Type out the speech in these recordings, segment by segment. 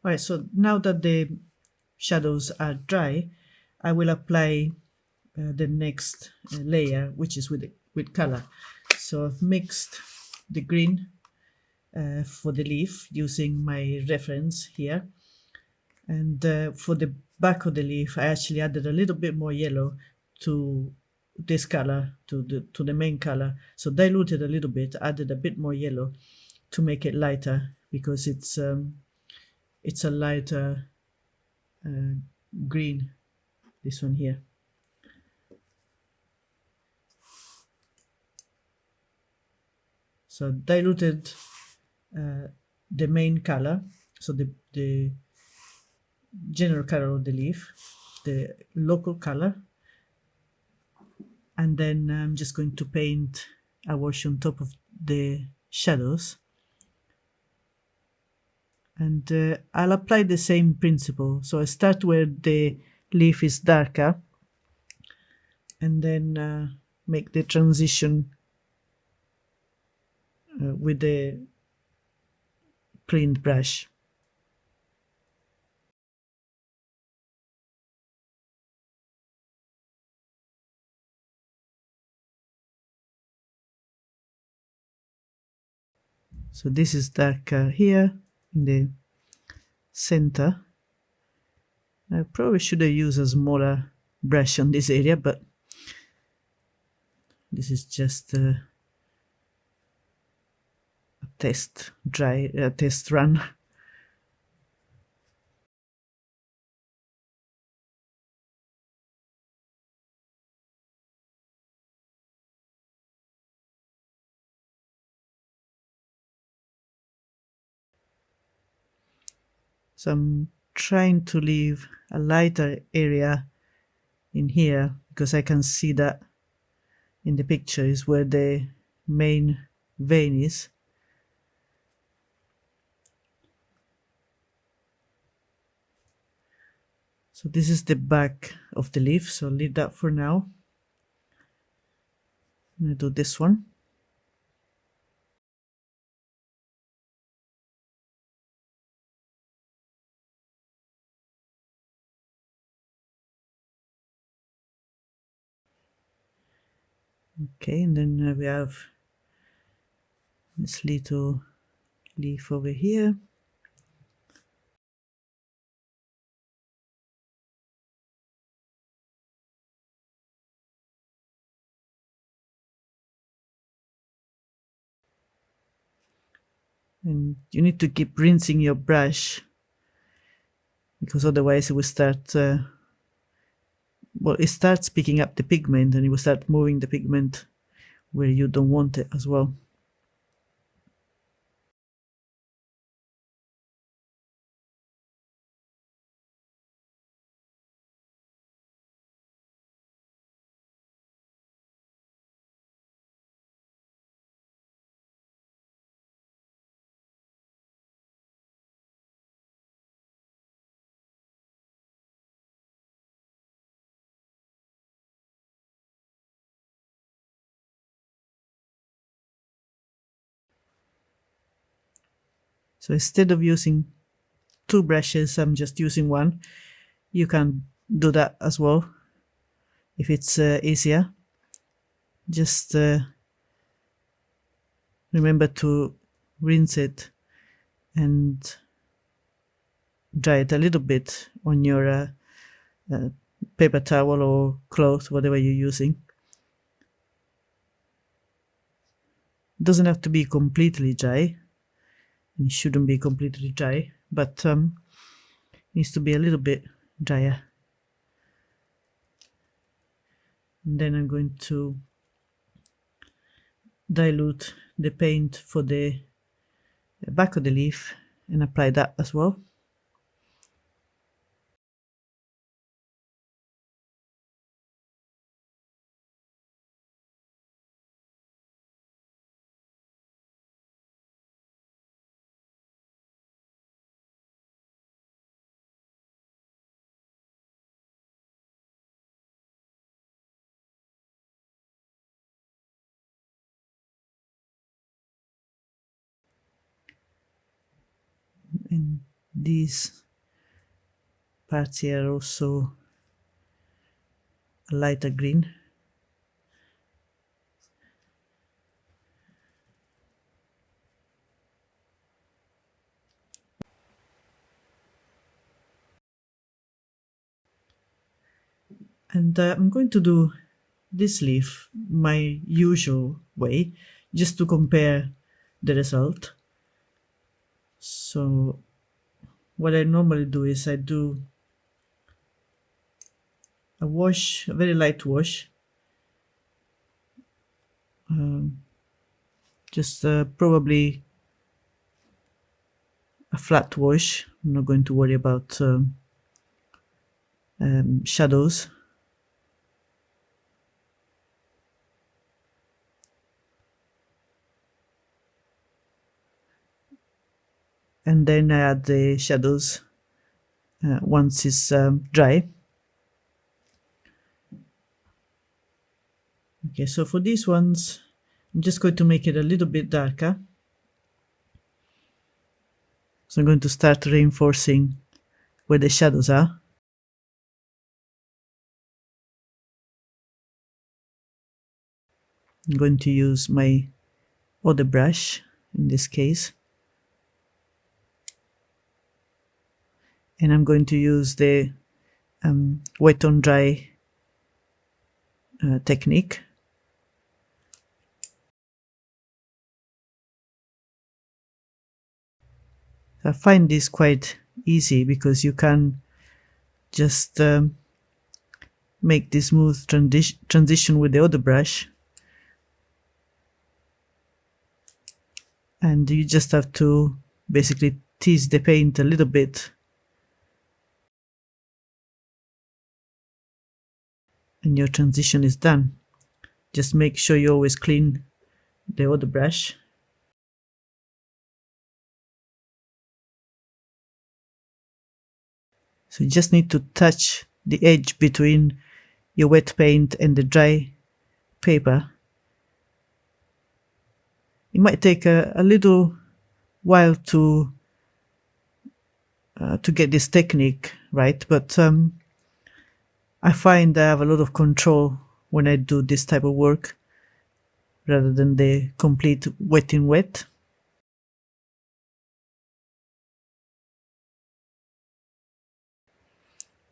All right, so now that the shadows are dry, I will apply the next layer, which is with color. So I've mixed the green for the leaf using my reference here. And for the back of the leaf, I actually added a little bit more yellow to this color, to the main color. So diluted a little bit, added a bit more yellow to make it lighter, because it's a lighter green, this one here. So diluted the main color, so the general color of the leaf, the local color, and then I'm just going to paint a wash on top of the shadows. And I'll apply the same principle. So I start where the leaf is darker, and then make the transition with the cleaned brush. So this is darker here in the center. I probably should have used a smaller brush on this area, but this is just a test run. So I'm trying to leave a lighter area in here, because I can see that in the picture is where the main vein is. So this is the back of the leaf, so leave that for now. I'm going to do this one. Okay, and then we have this little leaf over here. And you need to keep rinsing your brush, because otherwise it will start, it starts picking up the pigment, and it will start moving the pigment where you don't want it as well. So instead of using two brushes, I'm just using one. You can do that as well if it's easier. Just remember to rinse it and dry it a little bit on your paper towel or cloth, whatever you're using. It doesn't have to be completely dry. It shouldn't be completely dry, but needs to be a little bit drier. And then I'm going to dilute the paint for the back of the leaf and apply that as well. And these parts here are also a lighter green. And I'm going to do this leaf my usual way, just to compare the result. So what I normally do is I do a wash, a very light wash, just probably a flat wash. I'm not going to worry about shadows. And then I add the shadows once it's dry. Okay, so for these ones, I'm just going to make it a little bit darker. So I'm going to start reinforcing where the shadows are. I'm going to use my other brush in this case. And I'm going to use the wet on dry technique. I find this quite easy because you can just make this smooth transition with the other brush, and you just have to basically tease the paint a little bit, and your transition is done. Just make sure you always clean the other brush. So you just need to touch the edge between your wet paint and the dry paper. It might take a little while to get this technique right, but I find I have a lot of control when I do this type of work rather than the complete wet in wet.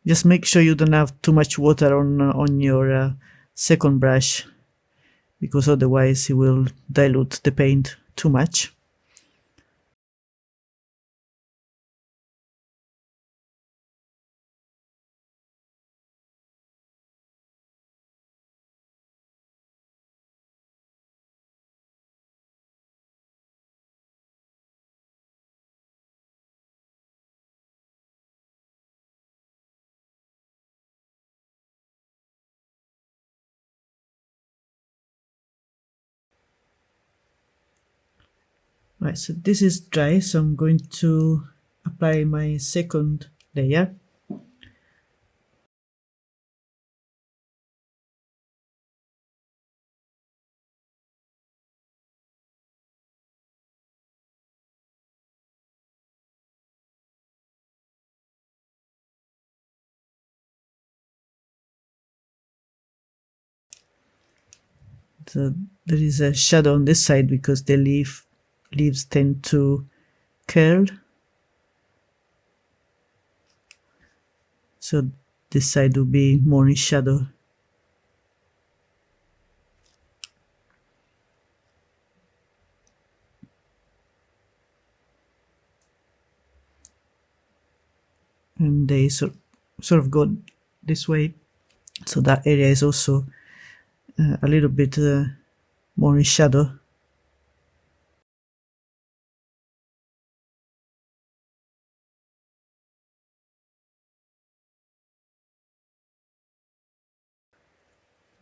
Just make sure you don't have too much water on your second brush, because otherwise it will dilute the paint too much. Right, so this is dry, so I'm going to apply my second layer. So there is a shadow on this side because the leaves tend to curl. So this side will be more in shadow. And they sort of go this way. So that area is also a little bit more in shadow.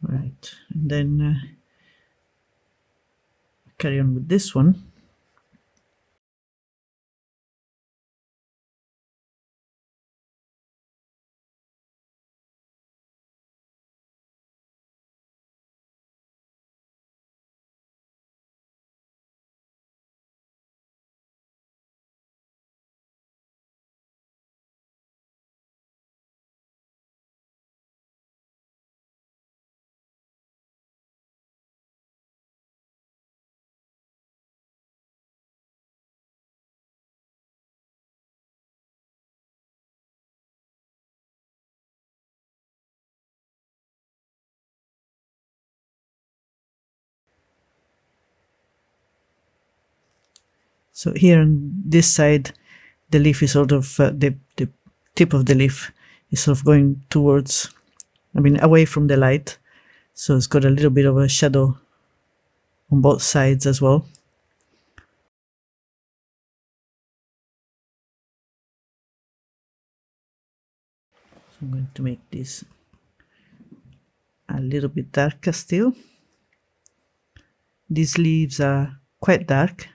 Right, and then carry on with this one. So here on this side, the leaf is sort of, the tip of the leaf is sort of going towards, away from the light. So it's got a little bit of a shadow on both sides as well. So I'm going to make this a little bit darker still. These leaves are quite dark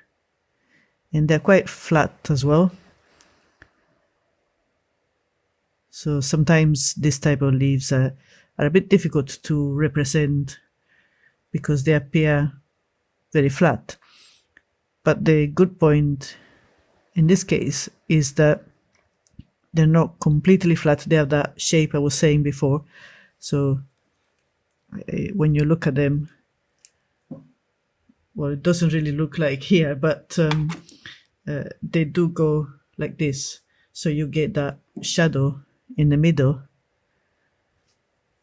and they're quite flat as well. So sometimes this type of leaves are a bit difficult to represent because they appear very flat. But the good point in this case is that they're not completely flat. They have that shape I was saying before. So when you look at them, well, it doesn't really look like here, but they do go like this. So you get that shadow in the middle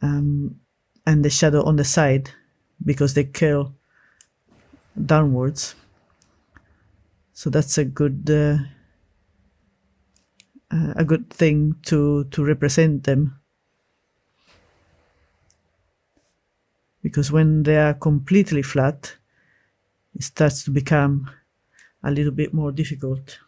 and the shadow on the side because they curl downwards. So that's a good thing to represent them, because when they are completely flat, it starts to become a little bit more difficult.